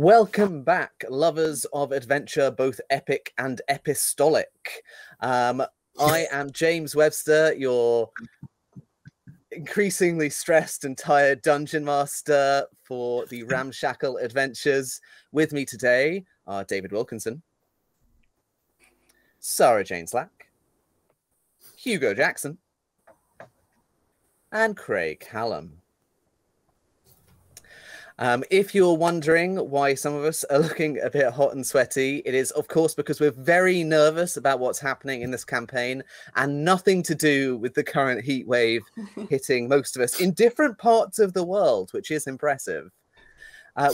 Welcome back, lovers of adventure, both epic and epistolic. I am James Webster, your increasingly stressed and tired dungeon master for the Ramshackle Adventures. With me today are David Wilkinson, Sara-Jayne Slack, Hugo Jackson, and Craig Hallam. If you're wondering why some of us are looking a bit hot and sweaty, it is, of course, because we're very nervous about what's happening in this campaign and nothing to do with the current heat wave hitting most of us in different parts of the world, which is impressive.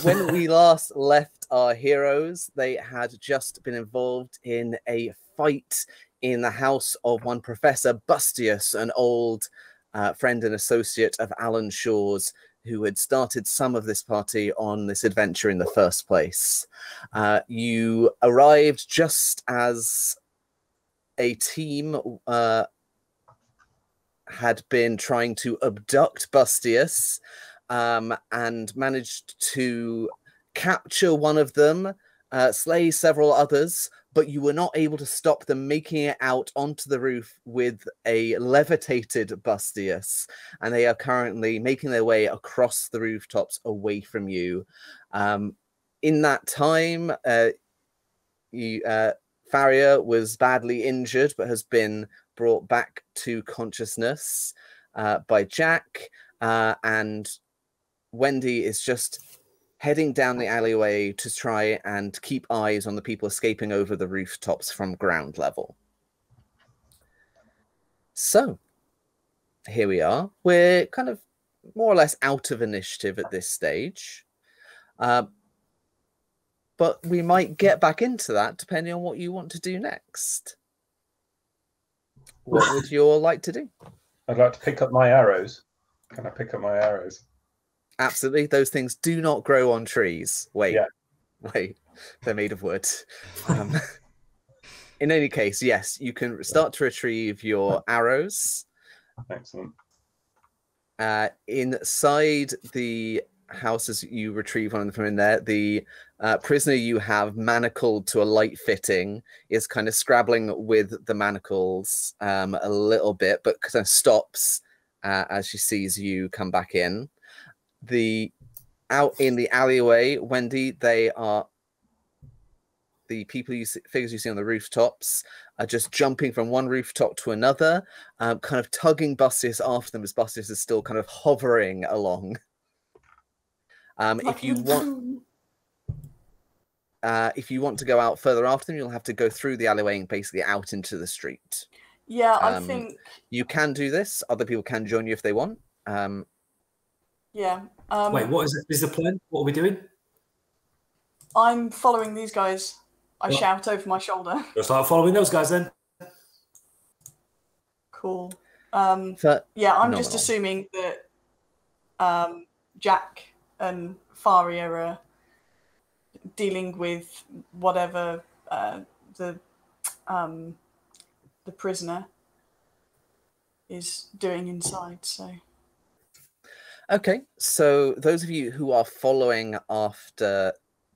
When we last left our heroes, they had just been involved in a fight in the house of one Professor Bustious, an old friend and associate of Alan Shaw's, who had started some of this party on this adventure in the first place. You arrived just as a team had been trying to abduct Bustious and managed to capture one of them, slay several others, but you were not able to stop them making it out onto the roof with a levitated Bustious, and they are currently making their way across the rooftops away from you. In that time, Farrier was badly injured, but has been brought back to consciousness by Jack, and Wendy is just heading down the alleyway to try and keep eyes on the people escaping over the rooftops from ground level. So, here we are. We're kind of more or less out of initiative at this stage. But we might get back into that depending on what you want to do next. What would you all like to do? I'd like to pick up my arrows. Can I pick up my arrows? Absolutely. Those things do not grow on trees. Wait, yeah. Wait. They're made of wood. In any case, yes, you can start to retrieve your arrows. Excellent. Inside the house, as you retrieve one of them from in there, the prisoner you have manacled to a light fitting is kind of scrabbling with the manacles a little bit, but kind of stops as she sees you come back in. Out in the alleyway, Wendy, they are the figures you see on the rooftops are just jumping from one rooftop to another, kind of tugging Bustious after them as Bustious is still kind of hovering along. If you want to go out further after them, you'll have to go through the alleyway and basically out into the street. Yeah, I think you can do this. Other people can join you if they want. Yeah. Wait, what is the plan? What are we doing? I'm following these guys. I shout over my shoulder. Let's start following those guys then. Cool. Yeah, I'm just assuming that Jack and Faria are dealing with whatever the prisoner is doing inside. So. Okay, so those of you who are following after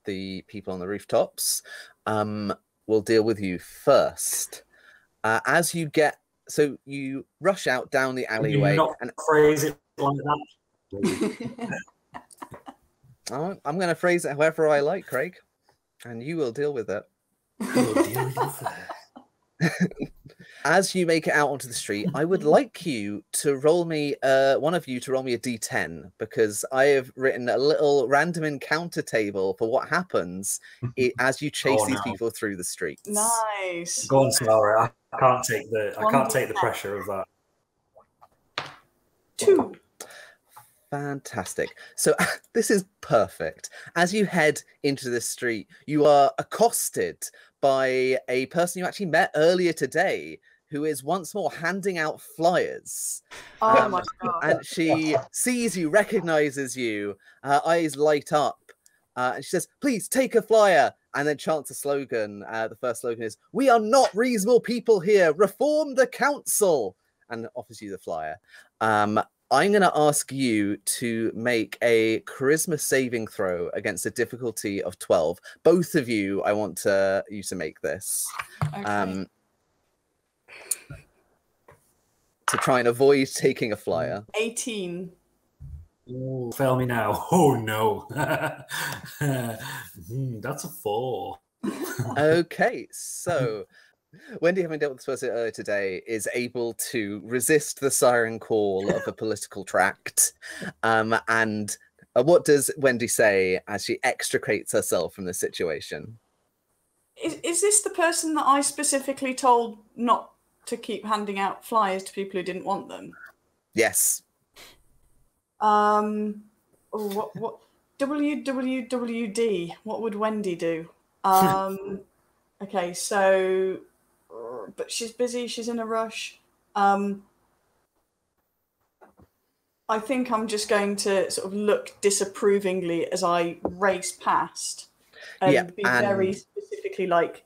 the people on the rooftops, will deal with you first. As you you rush out down the alleyway. Not and phrase it like that. I'm going to phrase it however I like, Craig, and you will deal with it. We'll deal with you first. As you make it out onto the street, I would like you to roll me, one of you to roll me a d10, because I have written a little random encounter table for what happens as you chase these people through the streets. Nice. Go on, Sarah. I can't take the pressure of that. 2. Fantastic. So this is perfect. As you head into the street, you are accosted by a person you actually met earlier today, who is once more handing out flyers. Oh my God. And she sees you, recognizes you, her eyes light up, and she says, "Please take a flyer," and then chants a slogan. The first slogan is, "We are not reasonable people here, reform the council," and offers you the flyer. I'm going to ask you to make a charisma saving throw against a difficulty of 12. Both of you, I want you to make this. Okay. To try and avoid taking a flyer. 18. Ooh, fail me now. Oh, no. That's a 4. Okay, so Wendy, having dealt with this person earlier today, is able to resist the siren call of a political tract. And what does Wendy say as she extricates herself from the situation? Is this the person that I specifically told not to keep handing out flyers to people who didn't want them? Yes. What WWWD? What would Wendy do? Okay, so, but she's busy. She's in a rush. I think I'm just going to sort of look disapprovingly as I race past, and be very specifically like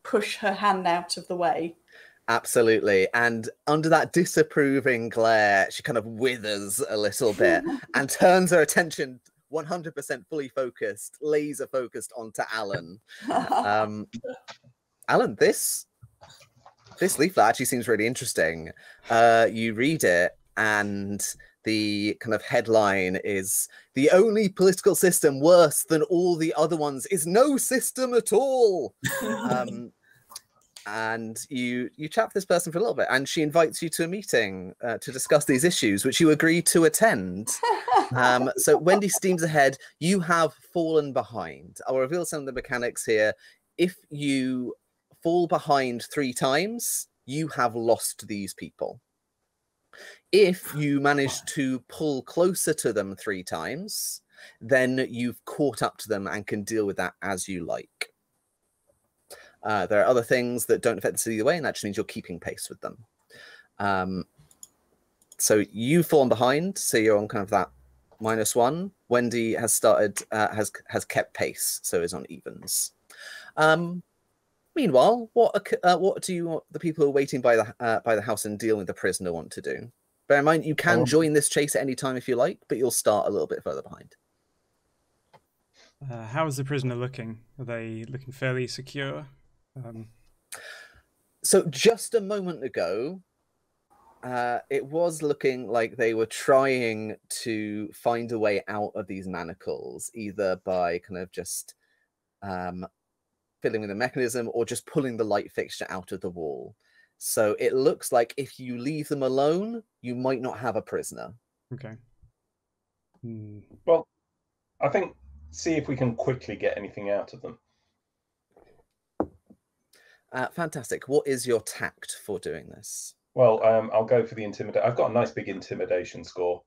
push her hand out of the way. Absolutely. And under that disapproving glare, she kind of withers a little bit and turns her attention 100% fully focused, laser focused onto Alan. Alan, this leaflet actually seems really interesting. You read it, and the kind of headline is, "The only political system worse than all the other ones is no system at all." And you chat with this person for a little bit, and she invites you to a meeting to discuss these issues, which you agree to attend. So Wendy steams ahead. You have fallen behind. I'll reveal some of the mechanics here. If you fall behind 3 times, you have lost these people. If you manage to pull closer to them 3 times, then you've caught up to them and can deal with that as you like. There are other things that don't affect this either way, and that just means you're keeping pace with them. So you've fallen behind, so you're on kind of that -1. Wendy has started, has kept pace, so is on evens. Meanwhile, what do the people who are waiting by the house and dealing with the prisoner want to do? Bear in mind, you can join this chase at any time if you like, but you'll start a little bit further behind. How is the prisoner looking? Are they looking fairly secure? So just a moment ago, it was looking like they were trying to find a way out of these manacles, either by kind of just fiddling with the mechanism or just pulling the light fixture out of the wall. So it looks like if you leave them alone, you might not have a prisoner. Okay. Well, I think see if we can quickly get anything out of them. Fantastic. What is your tact for doing this? Well, I'll go for the intimidation. I've got a nice big intimidation score,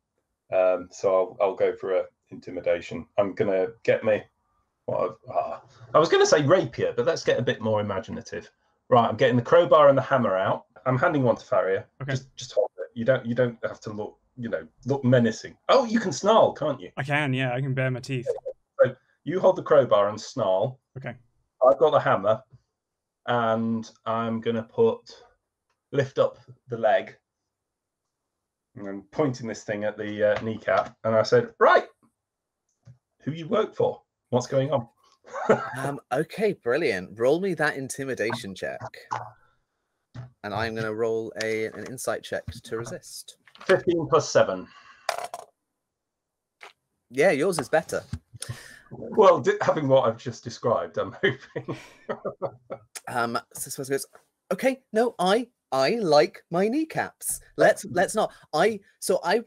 so I'll go for a intimidation. I'm gonna get me. I was going to say rapier, but let's get a bit more imaginative. Right, I'm getting the crowbar and the hammer out. I'm handing one to Farrier. Okay. Just hold it. You don't have to look, look menacing. Oh, you can snarl, can't you? I can, yeah. I can bare my teeth. So you hold the crowbar and snarl. Okay. I've got the hammer, and I'm going to lift up the leg, and I'm pointing this thing at the kneecap, and I said, right, who you work for? What's going on? Okay, brilliant. Roll me that intimidation check. And I'm going to roll an insight check to resist. 15 plus 7. Yeah, yours is better. Well, having what I've just described, I'm hoping. So goes, okay, no, I like my kneecaps. Let's not. I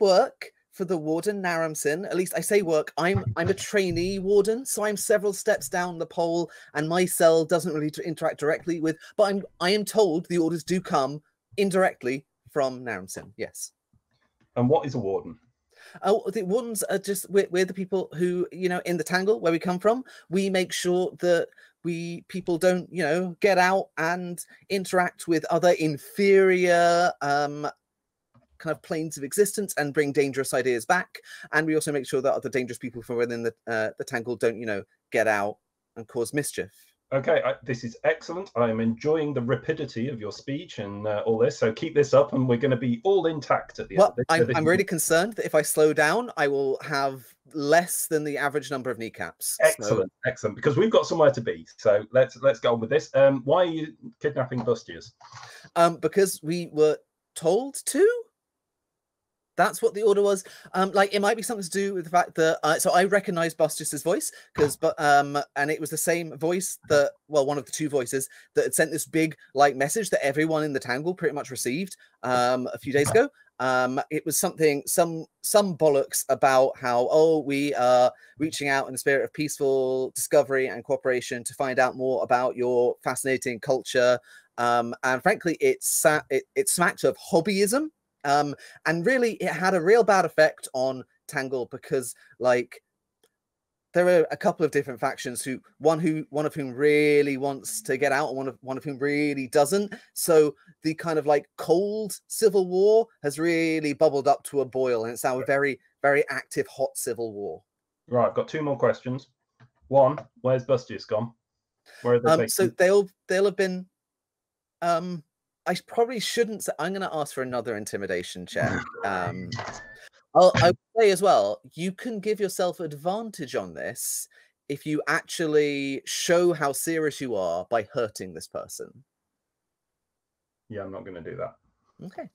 work for the Warden Naramson. At least I say work. I'm a trainee warden, so I'm several steps down the pole, and my cell doesn't really interact directly with. But I am told the orders do come indirectly from Naramson. Yes. And what is a warden? Oh, the wardens are just we're the people who, in the Tangle where we come from. We make sure that people don't get out and interact with other inferior kind of planes of existence and bring dangerous ideas back, and we also make sure that other dangerous people from within the Tangle don't get out and cause mischief. Okay, this is excellent. I'm enjoying the rapidity of your speech and all this. So keep this up, and we're going to be all intact at the end of this. I'm really concerned that if I slow down, I will have less than the average number of kneecaps. Excellent, excellent. Because we've got somewhere to be. So let's go on with this. Why are you kidnapping Bustious? Because we were told to. That's what the order was. Like, it might be something to do with the fact that so I recognized Bustious's voice and it was the same voice that, well, one of the two voices that had sent this big like message that everyone in the Tangle pretty much received a few days ago. It was something, some bollocks about how, we are reaching out in the spirit of peaceful discovery and cooperation to find out more about your fascinating culture. And frankly, it smacked of hobbyism. And really, it had a real bad effect on Tangle because, like, there are a couple of different factions one of whom really wants to get out, and one of whom really doesn't. So the kind of like cold civil war has really bubbled up to a boil, and it's now a very, very active, hot civil war. Right, I've got two more questions. One, where's Bustious gone? Where are they? So they'll have been. I probably shouldn't say. I'm going to ask for another intimidation check. I would say as well, you can give yourself advantage on this if you actually show how serious you are by hurting this person. Yeah, I'm not going to do that. Okay.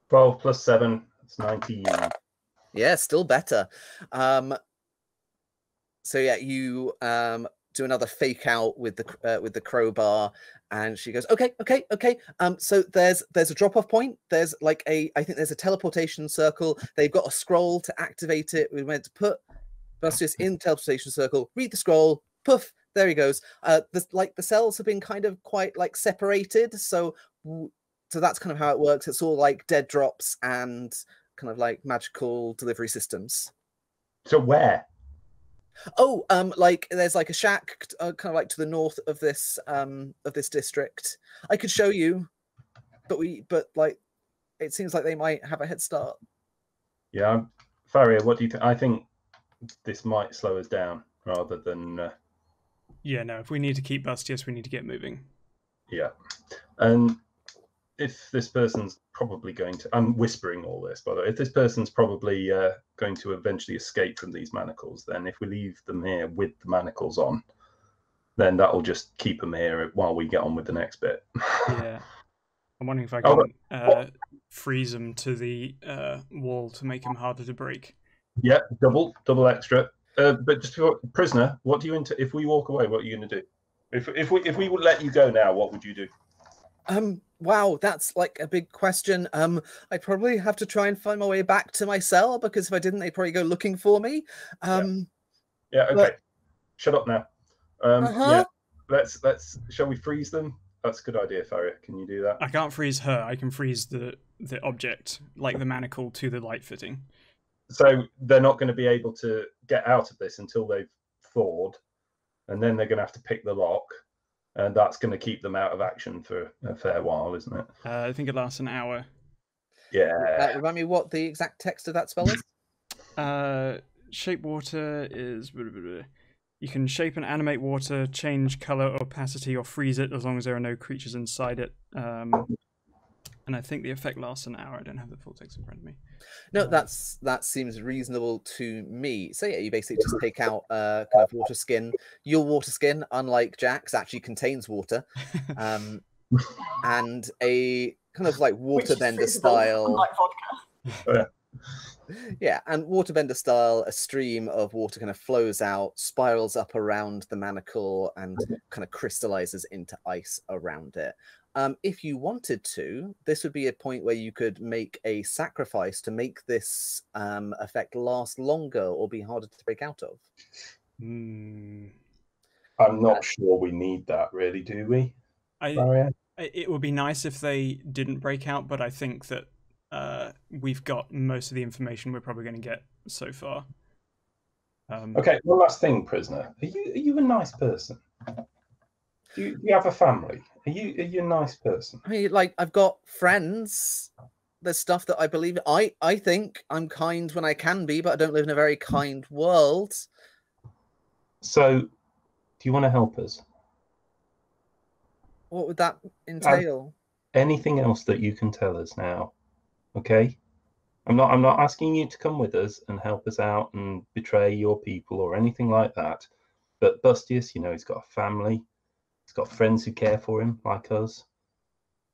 12 plus 7, it's 19. Yeah, still better. So yeah, you do another fake out with the crowbar, and she goes, okay. So there's a drop-off point. There's like I think there's a teleportation circle. They've got a scroll to activate it. We went to put Bustious in the teleportation circle, read the scroll, poof, there he goes. The cells have been kind of quite like separated, so that's kind of how it works. It's all like dead drops and kind of like magical delivery systems. So where? Oh, like there's like a shack kind of like to the north of this district. I could show you, but like it seems like they might have a head start. Yeah, Faria, what do you think? I think this might slow us down rather than. Yeah, no. If we need to keep Bustious, we need to get moving. Yeah, and if this person's probably going to, I'm whispering all this, by the way, if this person's probably going to eventually escape from these manacles, then if we leave them here with the manacles on, then that'll just keep them here while we get on with the next bit. Yeah. I'm wondering if I can freeze them to the wall to make them harder to break. Yeah, double extra. But just before, prisoner, what do you if we walk away, what are you going to do? If we would let you go now, what would you do? Wow, that's like a big question. I'd probably have to try and find my way back to my cell, because if I didn't, they'd probably go looking for me. Yeah, okay. But... Shut up now. Yeah, let's shall we freeze them? That's a good idea, Faria. Can you do that? I can't freeze her. I can freeze the object, like the manacle to the light fitting. So they're not going to be able to get out of this until they've thawed, and then they're going to have to pick the lock. And that's going to keep them out of action for a fair while, isn't it? I think it lasts an hour. Yeah. Remind me what the exact text of that spell is? Shape water is... You can shape and animate water, change color, opacity, or freeze it as long as there are no creatures inside it. And I think the effect lasts an hour. I don't have the full text in front of me. No, that seems reasonable to me. So yeah, you basically just take out kind of water skin. Your water skin, unlike Jack's, actually contains water, and a kind of like waterbender style. Unlike vodka. Yeah, and waterbender style, a stream of water kind of flows out, spirals up around the manacle, and kind of crystallizes into ice around it. If you wanted to, this would be a point where you could make a sacrifice to make this effect last longer or be harder to break out of. I'm not sure we need that, really, do we? It would be nice if they didn't break out, but I think that we've got most of the information we're probably going to get so far. Okay, one last thing, prisoner. Are you a nice person? Do you have a family? Are you a nice person? I mean, like, I've got friends. There's stuff that I believe. I think I'm kind when I can be, but I don't live in a very kind world. So Do you want to help us? What would that entail? Anything else that you can tell us now? Okay. I'm not asking you to come with us and help us out and betray your people or anything like that. But Bustious, you know, he's got a family. He's got friends who care for him, like us.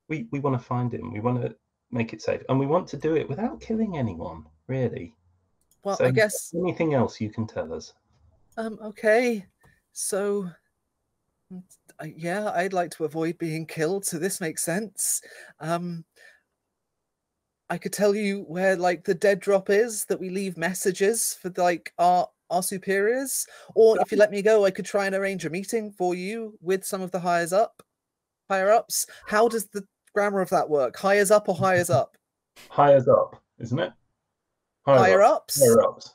We want to find him. We want to make it safe, and we want to do it without killing anyone, really. Well, So I guess anything else you can tell us. Okay, so yeah, I'd like to avoid being killed, so this makes sense. I could tell you where like the dead drop is, that we leave messages for like our superiors, or if you let me go, I could try and arrange a meeting for you with some of the higher ups. How does the grammar of that work? Hires up or hires up? Hires up, isn't it? Higher ups?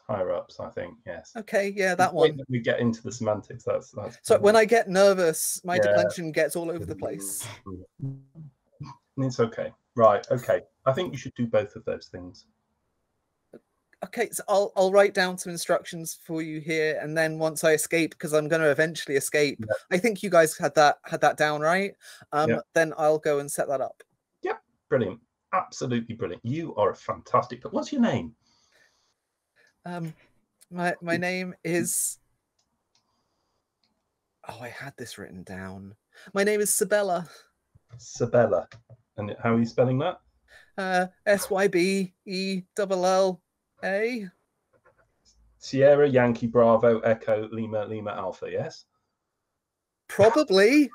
Higher ups, I think, yes. Okay, yeah, that one. We get into the semantics. That's so when I get nervous, my declension gets all over the place. It's okay. Right, okay. I think you should do both of those things. Okay, so I'll write down some instructions for you here, and then once I escape, because I'm going to eventually escape, Yeah. I think you guys had that down, right? Then I'll go and set that up. Yep, brilliant. Absolutely brilliant. You are a fantastic. But what's your name? My name is. Oh, I had this written down. My name is Sabella. Sabella. And how are you spelling that? Sybella. Sierra Yankee Bravo Echo Lima Lima Alpha. Yes. Probably.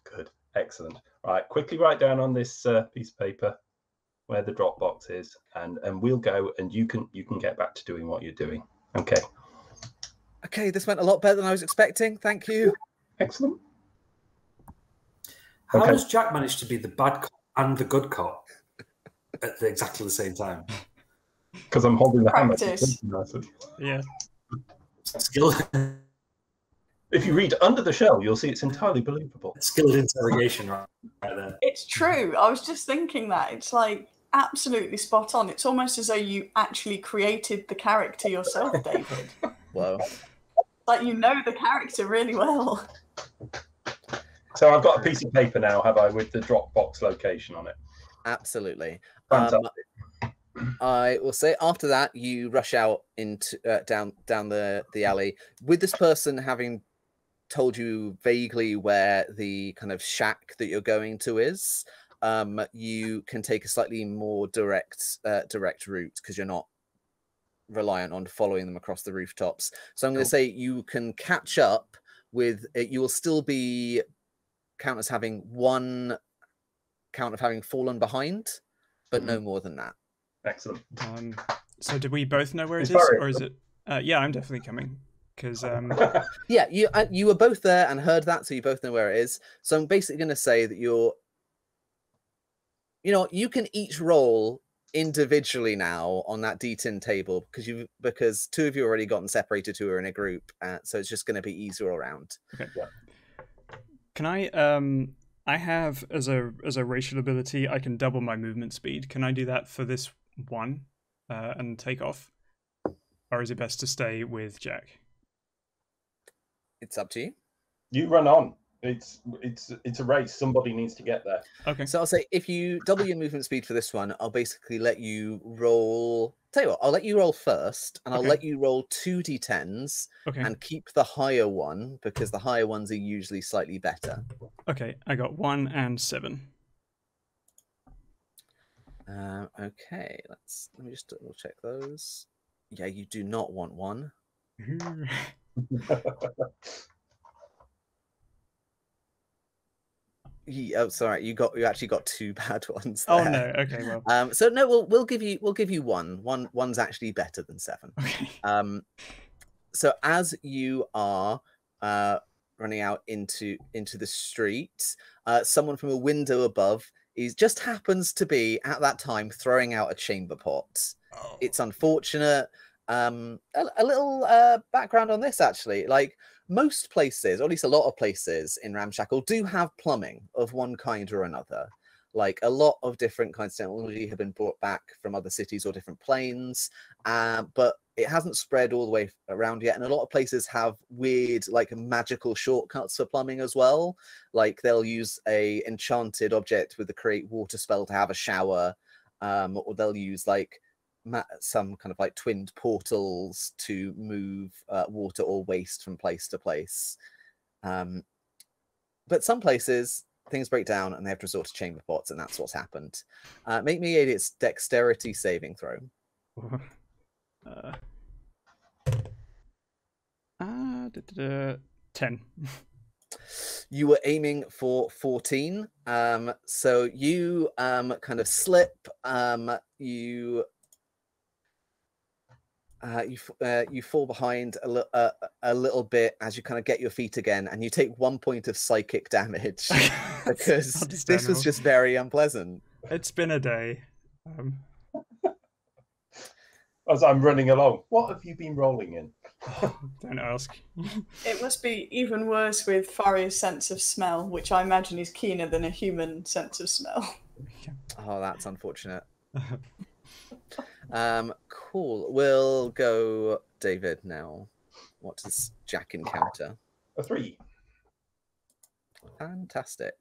Good. Excellent. Right. Quickly write down on this piece of paper where the drop box is, and we'll go, and you can get back to doing what you're doing. Okay. Okay, this went a lot better than I was expecting. Thank you. Excellent. How does Jack manage to be the bad cop and the good cop at exactly the same time? Because I'm holding the hammer. Yeah. Skill. If you read Under the Shell, you'll see it's entirely believable. Skilled interrogation right there. It's true. I was just thinking that. It's like absolutely spot on. It's almost as though you actually created the character yourself, David. Whoa. Like you know the character really well. So I've got a piece of paper now, have I, with the Dropbox location on it? Absolutely. Fantastic. I will say after that, you rush out into down the alley with this person having told you vaguely where the kind of shack that you're going to is. You can take a slightly more direct route because you're not reliant on following them across the rooftops. So I'm going to say you can catch up with it. You will still be count as having one count of having fallen behind, but no more than that. Excellent. So did we both know where it is, or is it? Yeah, I'm definitely coming because. Yeah, you were both there and heard that, so you both know where it is. So I'm basically going to say that you can each roll individually now on that D10 table because two of you already gotten separated, who are in a group, so it's just going to be easier all around. Okay. Yeah. Can I? I have as a racial ability, I can double my movement speed. Can I do that for this one and take off, or is it best to stay with Jack? It's up to you. You run on. It's a race. Somebody needs to get there. Okay. So I'll say if you double your movement speed for this one, I'll basically let you roll. Tell you what, I'll let you roll first, and I'll let you roll 2 D10s and keep the higher one because the higher ones are usually slightly better. Okay, I got 1 and 7. Okay, let me just double check those. Yeah, you do not want 1. Oh, sorry, you actually got 2 bad ones there. Oh no, okay, well. So no, we'll give you 1. One's actually better than 7. Okay. So as you are running out into the street, someone from a window above just happens to be at that time throwing out a chamber pot. Oh. It's unfortunate. A little background on this, actually. Like most places, or at least a lot of places in Ramshackle, do have plumbing of one kind or another. Like a lot of different kinds of technology have been brought back from other cities or different planes. But it hasn't spread all the way around yet, and a lot of places have weird like magical shortcuts for plumbing as well. Like they'll use a enchanted object with the create water spell to have a shower, or they'll use like some kind of like twinned portals to move water or waste from place to place. But some places things break down and they have to resort to chamber pots, and that's what's happened. Make me a dexterity saving throw. 10. You were aiming for 14, so you kind of slip. You fall behind a little bit as you kind of get your feet again, and you take 1 point of psychic damage because this was just very unpleasant. It's been a day. As I'm running along, what have you been rolling in? Don't ask. It must be even worse with Faria's sense of smell, which I imagine is keener than a human sense of smell. Oh, that's unfortunate. Cool. We'll go David now. What does Jack encounter? A 3. Fantastic.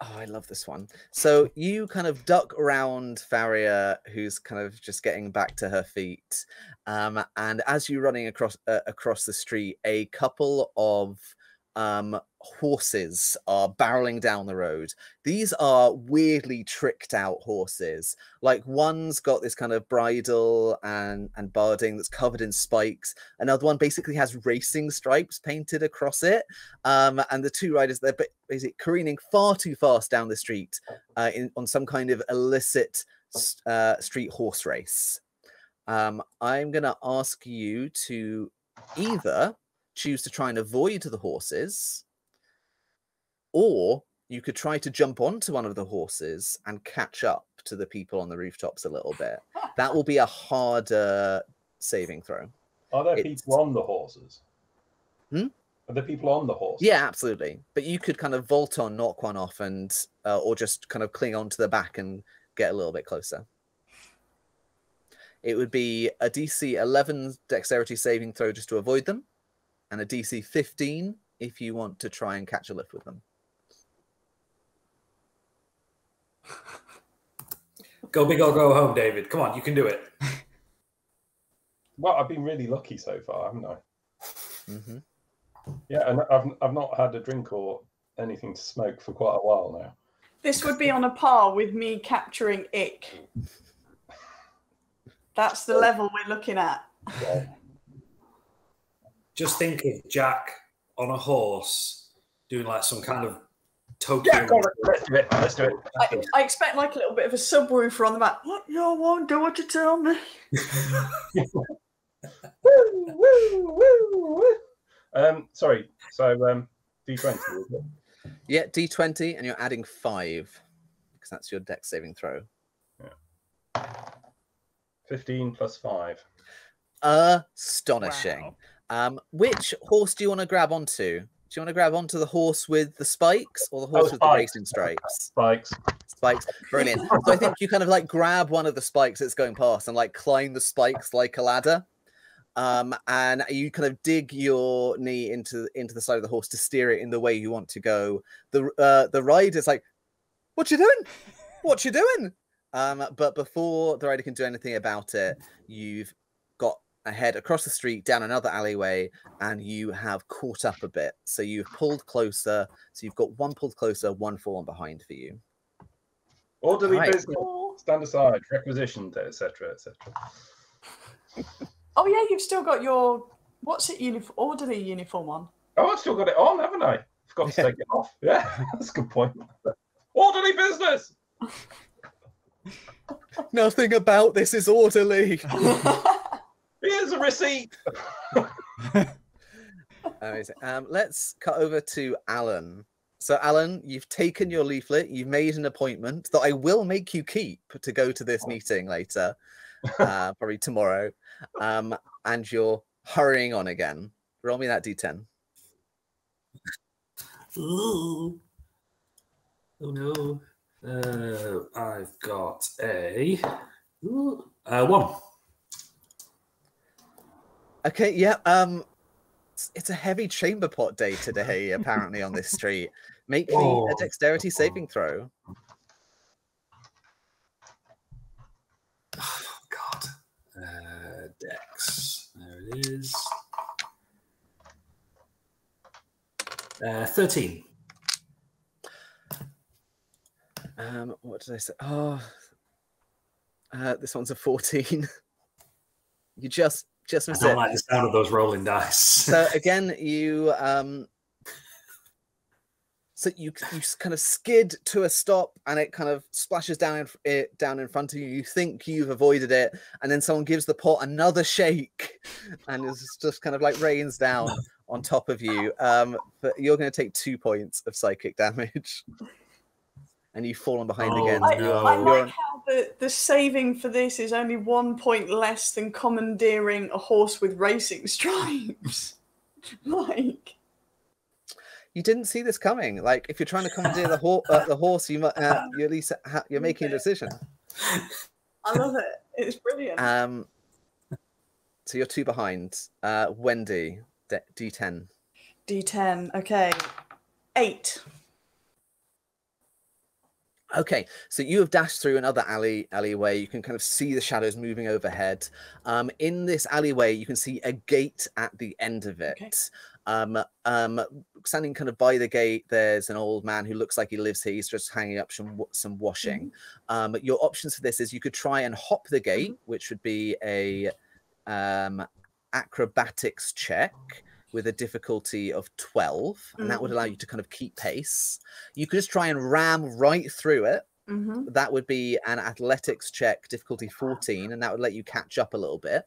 Oh, I love this one. So you kind of duck around Faria, who's kind of just getting back to her feet. And as you're running across the street, a couple of horses are barreling down the road. These are weirdly tricked out horses. Like one's got this kind of bridle and barding that's covered in spikes. Another one basically has racing stripes painted across it. And the two riders, they're basically careening far too fast down the street on some kind of illicit street horse race. I'm going to ask you to either choose to try and avoid the horses, or you could try to jump onto one of the horses and catch up to the people on the rooftops a little bit. That will be a harder saving throw. Are there people on the horses? Are there people on the horses? Yeah, absolutely. But you could kind of vault on, knock one off, and or just kind of cling onto the back and get a little bit closer. It would be a DC 11 dexterity saving throw just to avoid them, and a DC 15 if you want to try and catch a lift with them. Go big or go home, David. Come on, you can do it. Well, I've been really lucky so far, haven't I? Mm-hmm. Yeah, and I've not had a drink or anything to smoke for quite a while now. This would be on a par with me capturing Ick. That's the level we're looking at. Yeah. Just think of Jack on a horse doing like some kind of Tokyo. Yeah, go on, let's do it. Let's do it. I expect like a little bit of a subwoofer on the back. What? You won't do what you tell me. Woo, woo, woo, woo. Sorry. So D20. Is it? Yeah, D20, and you're adding 5 because that's your dex saving throw. Yeah. 15 plus 5. Astonishing. Wow. Which horse do you want to grab onto? Do you want to grab onto the horse with the spikes or the horse with the racing stripes? Spikes. Spikes. Brilliant. So I think you kind of like grab one of the spikes that's going past and like climb the spikes like a ladder. And you kind of dig your knee into the side of the horse to steer it in the way you want to go. The rider's like, "What you doing? What you doing?" But before the rider can do anything about it, you've got a head across the street, down another alleyway, and you have caught up a bit. So you've pulled closer. So you've got one pulled closer, one fallen behind for you. Orderly Right. business. Stand aside. Requisitioned, etc., etc. Oh yeah, you've still got your orderly uniform on. Oh, I've still got it on, haven't I? Forgot to take it off. Yeah, that's a good point. Orderly business. Nothing about this is orderly. Here's a receipt. Amazing. Let's cut over to Alan. So, Alan, you've taken your leaflet. You've made an appointment that I will make you keep to go to this meeting later, probably tomorrow. And you're hurrying on again. Roll me that D10. Ooh. Oh no. I've got a 1. Okay, yeah. It's a heavy chamber pot day today, apparently, on this street. Make me a dexterity saving throw. Oh, God. Dex. There it is. 13. What did I say? Oh, this one's a 14. You just missed it. I don't like the sound of those rolling dice. So again, you so you kind of skid to a stop, and it kind of splashes down in front of you. You think you've avoided it, and then someone gives the pot another shake, and it's just kind of like rains down on top of you. But you're going to take 2 points of psychic damage, and you've fallen behind again. I like how the saving for this is only 1 point less than commandeering a horse with racing stripes. Like. You didn't see this coming. Like, if you're trying to commandeer the horse, you at least you're making a decision. I love it. It's brilliant. So you're 2 behind. Wendy, D10. D10. Okay, 8. Okay, so you have dashed through another alleyway. You can kind of see the shadows moving overhead. In this alleyway, you can see a gate at the end of it. Okay. Standing kind of by the gate, there's an old man who looks like he lives here. He's just hanging up some washing. Your options for this is you could try and hop the gate, which would be a acrobatics check with a difficulty of 12, and that would allow you to kind of keep pace. You could just try and ram right through it. That would be an athletics check, difficulty 14, and that would let you catch up a little bit.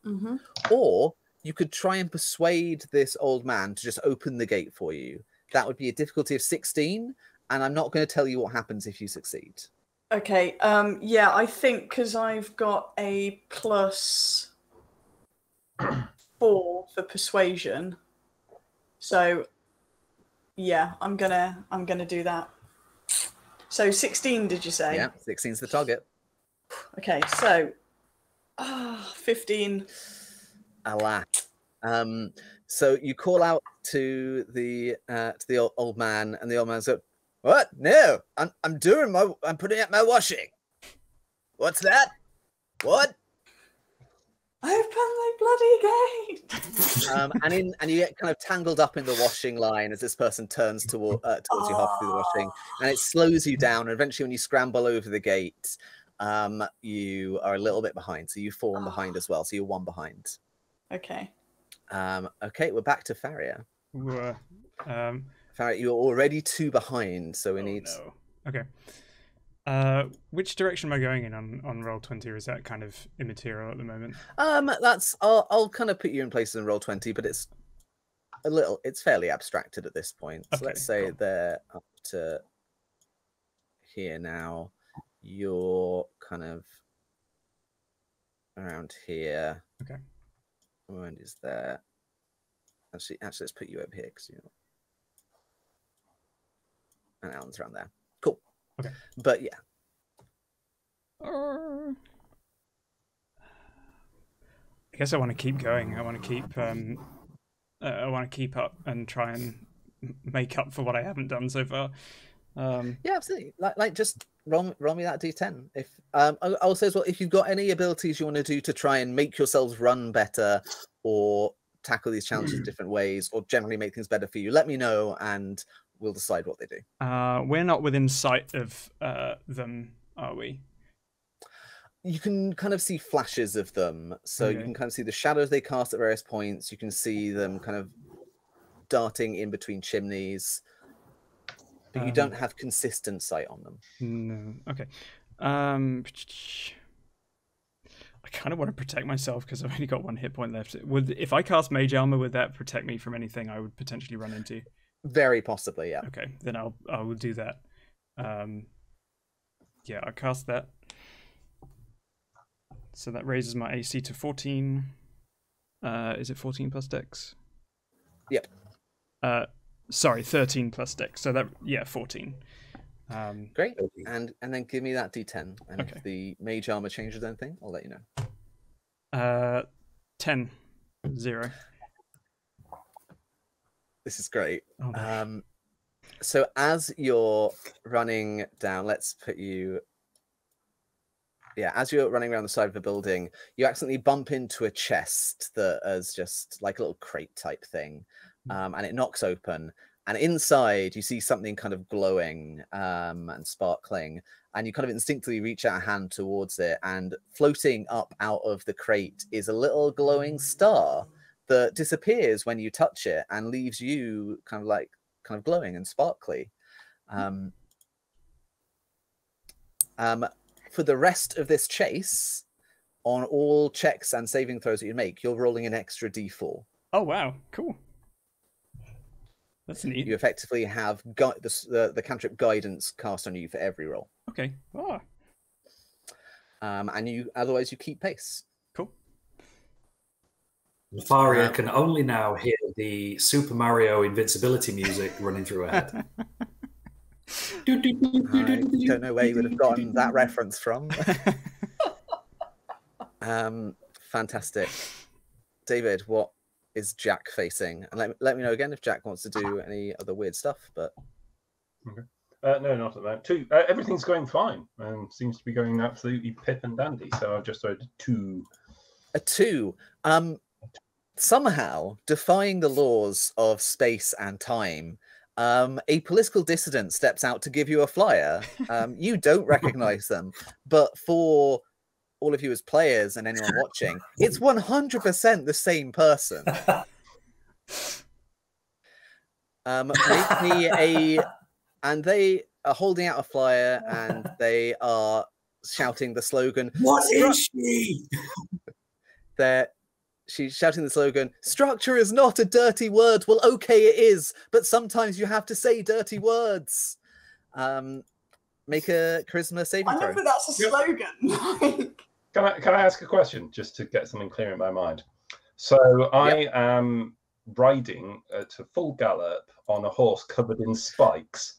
Or you could try and persuade this old man to just open the gate for you. That would be a difficulty of 16, and I'm not going to tell you what happens if you succeed. Okay, yeah, I think because I've got a +4 for persuasion. So, yeah, I'm gonna do that. So 16, did you say? Yeah, 16's the target. Okay, so 15. Alas. So you call out to the old man, and the old man's like, "What? No, I'm putting up my washing. What's that? What? Open the bloody gate!" And you get kind of tangled up in the washing line as this person turns towards you halfway through the washing, and it slows you down. And eventually, when you scramble over the gate, you are a little bit behind, so you've fallen behind as well. So you're 1 behind. Okay. Okay, we're back to Faria. Faria, you're already 2 behind, so we need. No. Okay. Which direction am I going in on Roll20, or is that kind of immaterial at the moment? I'll kind of put you in places in Roll20, but it's fairly abstracted at this point. So let's say they're up to here now. You're kind of around here. Okay. Wendy's there. Actually, let's put you over here because and Alan's around there. Cool. Okay. But yeah. I guess I want to keep going. I want to keep. I want to keep up and try and make up for what I haven't done so far. Yeah, absolutely. Like just roll me that D10. If I'll say as well, if you've got any abilities you want to do to try and make yourselves run better, or tackle these challenges different ways, or generally make things better for you, let me know and we'll decide what they do. We're not within sight of them, are we? You can kind of see flashes of them, so you can kind of see the shadows they cast at various points. You can see them kind of darting in between chimneys, but you don't have consistent sight on them. No. Okay. I kind of want to protect myself because I've only got 1 hit point left. If I cast Mage Armor, would that protect me from anything I would potentially run into? Very possibly, yeah. Okay, then I will do that. Yeah, I'll cast that. So that raises my AC to 14. Is it 14 plus Dex? Yep. Sorry, 13 plus Dex. So that 14. Great. And then give me that D10. And if the Mage Armor changes anything, I'll let you know. 10. 0. This is great. Oh, no. So as you're running down, let's put you... Yeah, as you're running around the side of the building, you accidentally bump into a chest that is just like a little crate type thing, and it knocks open. And inside, you see something kind of glowing and sparkling, and you kind of instinctively reach out a hand towards it. And floating up out of the crate is a little glowing star that disappears when you touch it and leaves you kind of glowing and sparkly. For the rest of this chase, on all checks and saving throws that you make, you're rolling an extra d4. Oh, wow. Cool. That's neat. You effectively have the cantrip guidance cast on you for every roll. Okay. Oh. And otherwise you keep pace. Cool. Nefaria can only now hear the Super Mario invincibility music running through her head. I don't know where you would have gotten that reference from. Fantastic. David, what is Jack facing? And let me know again if Jack wants to do any other weird stuff. But okay. No, not at that. 2. Everything's going fine and seems to be going absolutely pip and dandy. So I've just read 2. A 2. Somehow defying the laws of space and time, a political dissident steps out to give you a flyer. You don't recognize them, but for all of you as players and anyone watching, it's 100% the same person. And they are holding out a flyer and they are shouting the slogan. What is she? She's shouting the slogan, "Structure is not a dirty word." Well, okay, it is, but sometimes you have to say dirty words. Make a charisma saving throw. I know that that's a slogan. Can I ask a question just to get something clear in my mind? So I am riding to full gallop on a horse covered in spikes,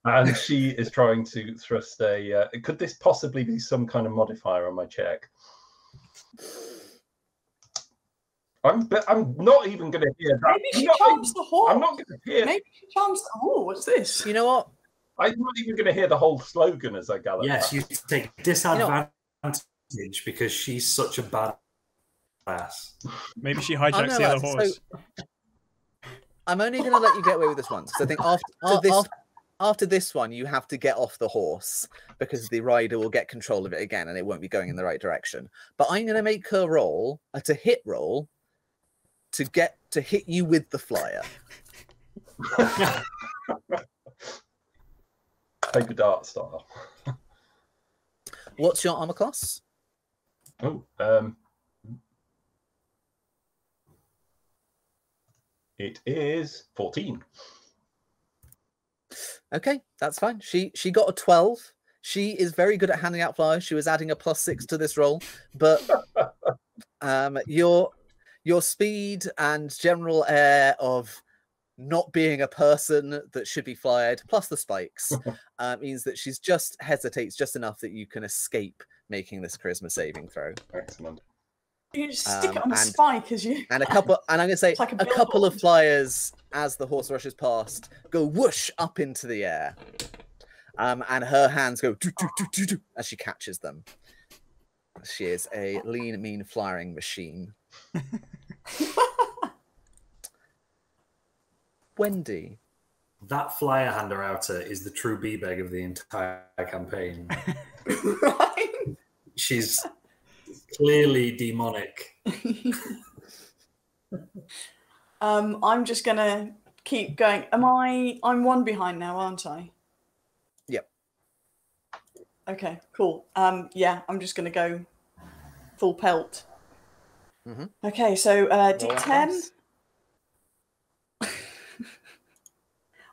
and she is trying to thrust a. Could this possibly be some kind of modifier on my check? I'm not even going to hear that. Maybe she charms the horse. I'm not going to hear. Maybe she charms the horse. What's this? You know what? I'm not even going to hear the whole slogan as I gallop. Yes, you take disadvantage because she's such a badass. Maybe she hijacks the other horse. So, I'm only going to let you get away with this once. So I think after this one, you have to get off the horse because the rider will get control of it again and it won't be going in the right direction. But I'm going to make her roll a hit roll to hit you with the flyer. Paper dart style. What's your armor class? Oh, it is 14. Okay, that's fine. She got a 12. She is very good at handing out flyers. She was adding a +6 to this roll, but your speed and general air of not being a person that should be fired, plus the spikes, means that she's just hesitates just enough that you can escape making this charisma saving throw. Excellent. You just stick it on a spike as you. And I'm going to say a couple of flyers as the horse rushes past go whoosh up into the air, and her hands go doo, doo, doo, doo, doo, as she catches them. She is a lean, mean flying machine. Wendy. That flyer hander outer is the true B-beg of the entire campaign. Right? She's clearly demonic. I'm just gonna keep going. I'm 1 behind now, aren't I? Yep. Okay, cool. Yeah, I'm just gonna go full pelt. Mm-hmm. Okay, so D10.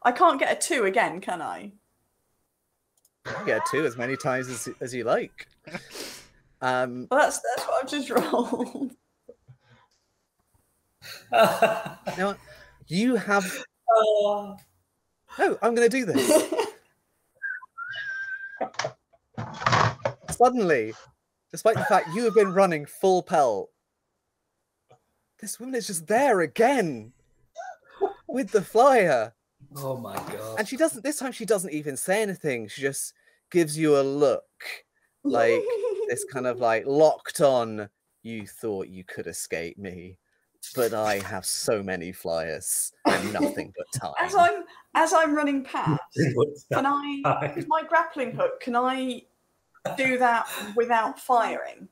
I can't get a 2 again, can I? You can get a 2 as many times as you like. Well, that's what I've just rolled. Now, you have. Oh, I'm going to do this. Suddenly, despite the fact you have been running full pelt this woman is just there again with the flyer. Oh my god! And this time she doesn't even say anything. She just gives you a look, like this kind of like locked on. You thought you could escape me, but I have so many flyers and nothing but time. As I'm running past, can I, with my grappling hook, can I do that without firing?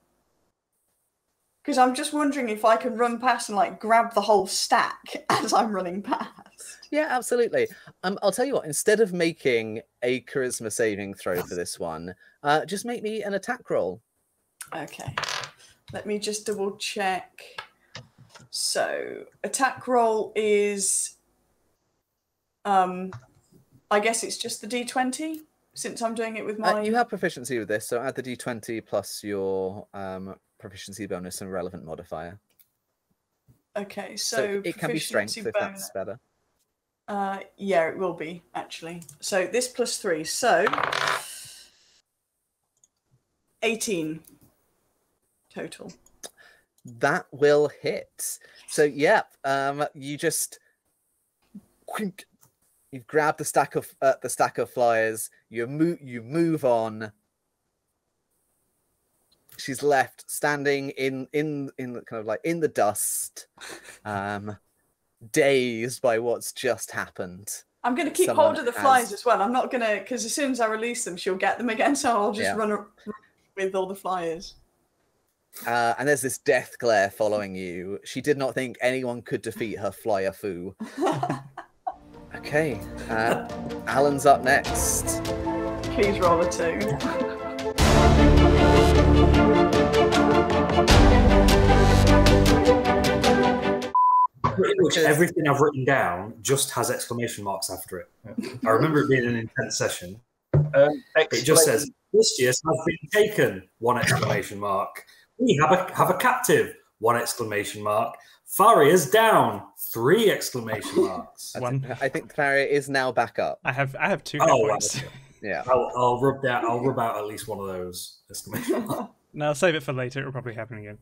Because I'm just wondering if I can run past and like grab the whole stack as I'm running past. Yeah, absolutely. I'll tell you what, instead of making a charisma saving throw for this one, just make me an attack roll. Okay. Let me just double check. So, attack roll is, I guess it's just the D20, since I'm doing it with my... You have proficiency with this, so add the D20 plus your proficiency bonus and relevant modifier. Okay, so it can be strength if that's better. Yeah, it will be, actually. So this plus 3, so 18 total. That will hit. So yeah, you just you've grabbed the stack of flyers. You move on. She's left standing in kind of like in the dust, dazed by what's just happened. I'm going to keep hold of the flies as well. I'm not going to, because as soon as I release them, she'll get them again. So I'll just run with all the flyers. And there's this death glare following you. She did not think anyone could defeat her flyer foo. Okay, Alan's up next. Please roll a 2. Pretty much everything I've written down just has exclamation marks after it. I remember it being an intense session. It just says, Bustious has been taken, ! We have a captive, ! Faria's down, ! I think Faria is now back up. I have 2 hit points. Right. Yeah. I'll rub out at least one of those exclamation marks. No, I'll save it for later. It'll probably happen again.